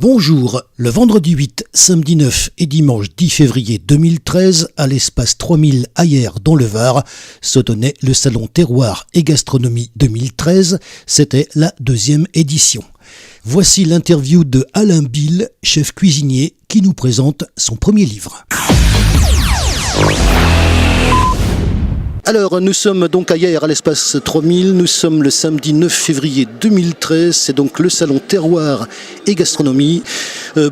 Bonjour, le vendredi 8, samedi 9 et dimanche 10 février 2013, à l'espace 3000 Ayer dans le Var, se tenait le salon Terroir et Gastronomie 2013. C'était la 2e édition. Voici l'interview de Alain Bill, chef cuisinier, qui nous présente son premier livre. Alors, nous sommes donc à Hyères, à l'espace 3000. Nous sommes le samedi 9 février 2013. C'est donc le salon Terroir et Gastronomie.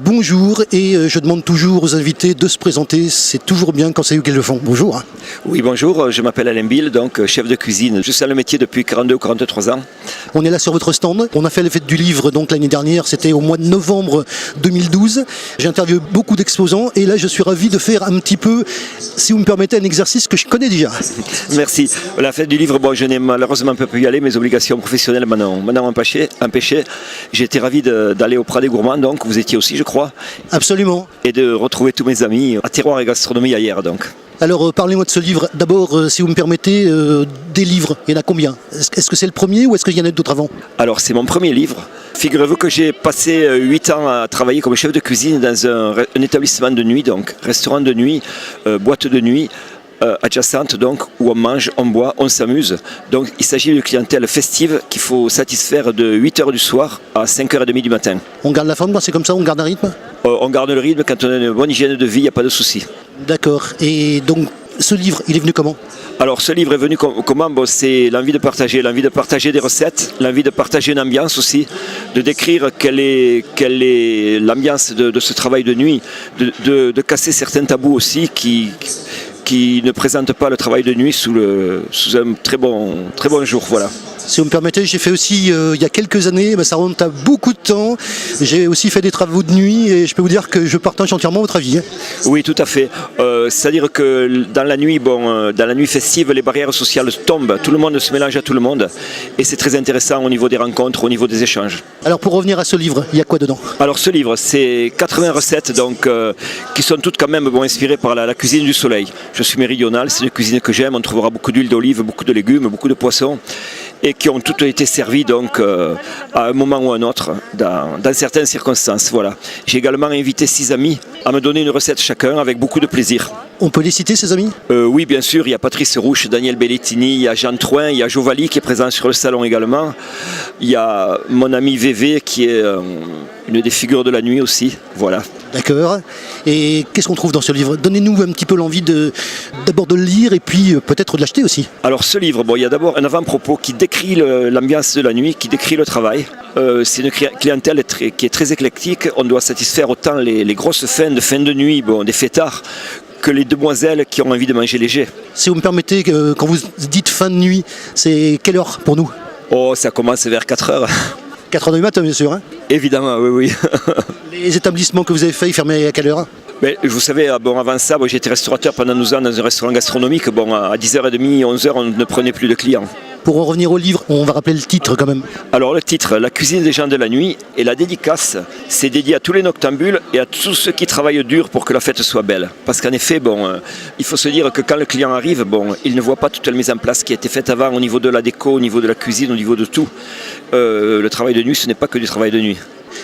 Bonjour, et je demande toujours aux invités de se présenter. C'est toujours bien quand c'est eux qui le font. Bonjour. Oui, bonjour. Je m'appelle Alain Bill, donc chef de cuisine. Je suis à le métier depuis 42 ou 43 ans. On est là sur votre stand. On a fait la fête du livre donc l'année dernière. C'était au mois de novembre 2012. J'ai interviewé beaucoup d'exposants et là, je suis ravi de faire un petit peu, si vous me permettez, un exercice que je connais déjà. Merci. La fête du livre, bon, je n'ai malheureusement pas pu y aller. Mes obligations professionnelles m'en ont empêché. J'ai été ravi d'aller au Prat des Gourmands, donc vous étiez aussi, je crois. Absolument. Et de retrouver tous mes amis à Terroir et Gastronomie à Hyères, donc. Alors, parlez-moi de ce livre. D'abord, si vous me permettez, des livres, il y en a combien ? Est-ce que c'est le premier ou est-ce qu'il y en a d'autres avant ? Alors, c'est mon premier livre. Figurez-vous que j'ai passé 8 ans à travailler comme chef de cuisine dans un établissement de nuit, donc restaurant de nuit, boîte de nuit, adjacente, donc, où on mange, on boit, on s'amuse. Donc il s'agit d'une clientèle festive qu'il faut satisfaire de 8h du soir à 5h30 du matin. On garde la forme, c'est comme ça, on garde un rythme ? On garde le rythme, quand on a une bonne hygiène de vie, il n'y a pas de souci. D'accord. Et donc ce livre, il est venu comment ? Alors ce livre est venu comment ? Bon, c'est l'envie de partager des recettes, l'envie de partager une ambiance aussi, de décrire quelle est l'ambiance de ce travail de nuit, de casser certains tabous aussi qui ne présentent pas le travail de nuit sous un très bon jour, voilà. Si vous me permettez, j'ai fait aussi, il y a quelques années, ça remonte à beaucoup de temps, j'ai aussi fait des travaux de nuit et je peux vous dire que je partage entièrement votre avis. Oui, tout à fait. C'est-à-dire que dans la nuit festive, les barrières sociales tombent, tout le monde se mélange à tout le monde et c'est très intéressant au niveau des rencontres, au niveau des échanges. Alors pour revenir à ce livre, il y a quoi dedans ? Alors ce livre, c'est 80 recettes donc, qui sont toutes quand même inspirées par la cuisine du soleil. Je suis méridional, c'est une cuisine que j'aime, on trouvera beaucoup d'huile d'olive, beaucoup de légumes, beaucoup de poissons, et qui ont toutes été servies donc, à un moment ou à un autre, dans certaines circonstances. Voilà. J'ai également invité 6 amis à me donner une recette chacun avec beaucoup de plaisir. On peut les citer, ces amis ? Oui, bien sûr, il y a Patrice Rouche, Daniel Bellettini, il y a Jean Trouin, il y a Jovali qui est présent sur le salon également. Il y a mon ami Vévé qui est une des figures de la nuit aussi. Voilà. D'accord. Et qu'est-ce qu'on trouve dans ce livre ? Donnez-nous un petit peu l'envie d'abord de le lire et puis peut-être de l'acheter aussi. Alors ce livre, il y a d'abord un avant-propos qui décrit l'ambiance de la nuit, qui décrit le travail. C'est une clientèle qui est très éclectique. On doit satisfaire autant les grosses fins de nuit, des fêtards, que les demoiselles qui ont envie de manger léger. Si vous me permettez, quand vous dites fin de nuit, c'est quelle heure pour nous ? Oh, ça commence vers 4h. 4h du matin, bien sûr. Hein ? Évidemment, oui. Les établissements que vous avez faits, ils fermaient à quelle heure ? Mais vous savez, avant ça, j'ai été restaurateur pendant 12 ans dans un restaurant gastronomique. À 10h30, 11h, on ne prenait plus de clients. Pour en revenir au livre, on va rappeler le titre quand même. Alors le titre, La cuisine des gens de la nuit, et la dédicace, c'est dédié à tous les noctambules et à tous ceux qui travaillent dur pour que la fête soit belle. Parce qu'en effet, il faut se dire que quand le client arrive, il ne voit pas toute la mise en place qui a été faite avant au niveau de la déco, au niveau de la cuisine, au niveau de tout. Le travail de nuit, ce n'est pas que du travail de nuit.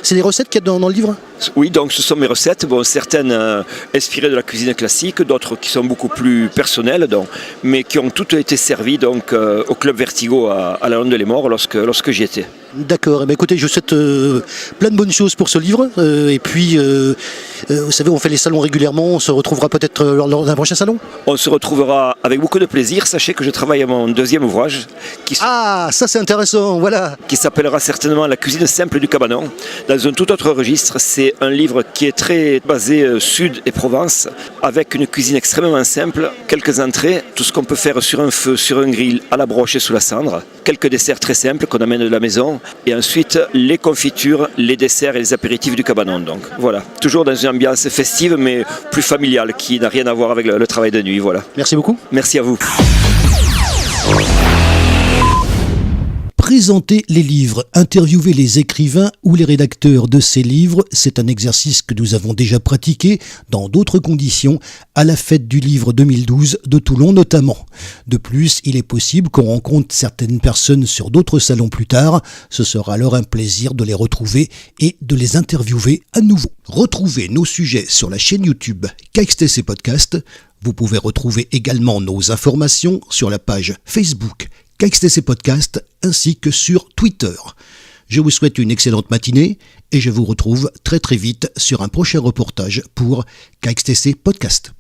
C'est des recettes qu'il y a dans le livre ? Oui, donc ce sont mes recettes, certaines inspirées de la cuisine classique, d'autres qui sont beaucoup plus personnelles, mais qui ont toutes été servies au Club Vertigo à la Londe de les Morts lorsque j'y étais. D'accord, écoutez, je vous souhaite plein de bonnes choses pour ce livre, et puis, vous savez, on fait les salons régulièrement, on se retrouvera peut-être lors d'un prochain salon ? On se retrouvera avec beaucoup de plaisir, sachez que je travaille à mon 2e ouvrage. Ah, ça c'est intéressant, voilà ! Qui s'appellera certainement La cuisine simple du cabanon, dans un tout autre registre. C'est un livre qui est très basé Sud et Provence, avec une cuisine extrêmement simple, quelques entrées, tout ce qu'on peut faire sur un feu, sur un grill, à la broche et sous la cendre, quelques desserts très simples qu'on amène de la maison, et ensuite les confitures, les desserts et les apéritifs du cabanon. Donc voilà, toujours dans une ambiance festive mais plus familiale, qui n'a rien à voir avec le travail de nuit. Voilà. Merci beaucoup. Merci à vous. Présenter les livres, interviewer les écrivains ou les rédacteurs de ces livres, c'est un exercice que nous avons déjà pratiqué dans d'autres conditions à la fête du livre 2012 de Toulon notamment. De plus, il est possible qu'on rencontre certaines personnes sur d'autres salons plus tard. Ce sera alors un plaisir de les retrouver et de les interviewer à nouveau. Retrouvez nos sujets sur la chaîne YouTube KXTC Podcast. Vous pouvez retrouver également nos informations sur la page Facebook KXTC Podcast ainsi que sur Twitter. Je vous souhaite une excellente matinée et je vous retrouve très vite sur un prochain reportage pour KXTC Podcast.